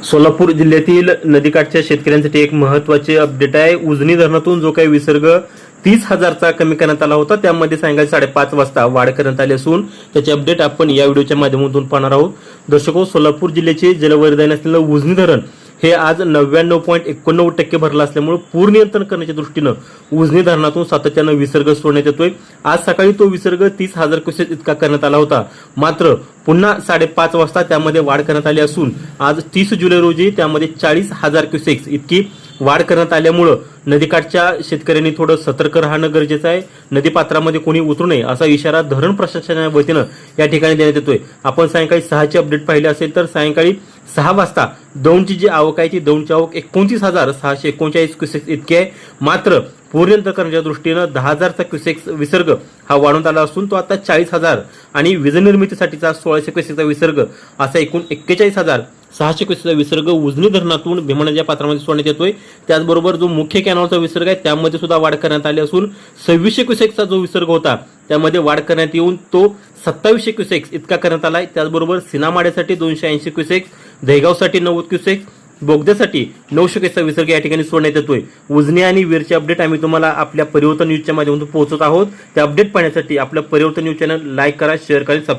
सोलापूर जिल्ह्यातील नदीकाठच्या शेतकऱ्यांसाठी एक महत्त्वाचे अपडेट आहे। उजनी धरणातून जो काही विसर्ग 30,000चा कमी करण्यात आला होता त्यामध्ये सायंकाळी 5:30 वाजता वाढ करण्यात आली असून त्याचे अपडेट आपण या व्हिडिओच्या माध्यमातून पाहणार आहोत। दर्शको, सोलापूर जिल्ह्याचे जलवरदान असलेलं उजनी धरण हे आज 99.89% भरलं असल्यामुळे पूर नियंत्रण करण्याच्या दृष्टीनं उजनी धरणातून सातत्यानं विसर्ग सोडण्यात येतोय। आज सकाळी तो विसर्ग 30,000 क्युसेक इतका करण्यात आला होता, मात्र पुन्हा 5:30 वाजता त्यामध्ये वाढ करण्यात आली असून आज 30 जुलै रोजी त्यामध्ये 40,000 क्युसेक्स इतकी वाढ करण्यात आल्यामुळे नदीकाठच्या शेतकऱ्यांनी थोडं सतर्क राहणं गरजेचं आहे। नदीपात्रामध्ये कोणी उतरू नये असा इशारा धरण प्रशासनाच्या वतीनं या ठिकाणी देण्यात येतोय। आपण सायंकाळी 6चे अपडेट पाहिले असेल तर सायंकाळी 6 वाजता दौंडची जी आवक आहे ती दौंडची आवक 29,639 क्युसेक्स इतकी आहे, मात्र पूर नियंत्रण करण्याच्या दृष्टीनं 10,000चा क्युसेक्स विसर्ग हा वाढवण्यात आला असून तो आता 40,000 आणि वीज निर्मितीसाठीचा 1600 क्युसेकचा विसर्ग असा एकूण 41,600 क्युसेकचा विसर्ग उजनी धरणातून भीमा नदीच्या पात्रामध्ये सोडण्यात येतोय। त्याचबरोबर जो मुख्य कॅनॉलचा विसर्ग आहे त्यामध्ये सुद्धा वाढ करण्यात आली असून 2600 क्युसेकचा जो विसर्ग होता त्यामध्ये वाढ करण्यात येऊन तो 2700 क्युसेक्स इतका करण्यात आलाय। त्याचबरोबर सिनामाड्यासाठी 280 क्युसेक्स, दहेगावसाठी 90 क्युसेक्स, बोगद्यासाठी 900 क्युसेकचा विसर्ग या ठिकाणी सोडण्यात येतोय। उजनी आणि वीरचे अपडेट आम्ही तुम्हाला आपल्या परिवर्तन न्यूजच्या माध्यमातून पोहोचवत आहोत। त्या अपडेट पाहण्यासाठी आपलं परिवर्तन न्यूज चॅनल लाईक करा, शेअर करा, सबस्क्राईब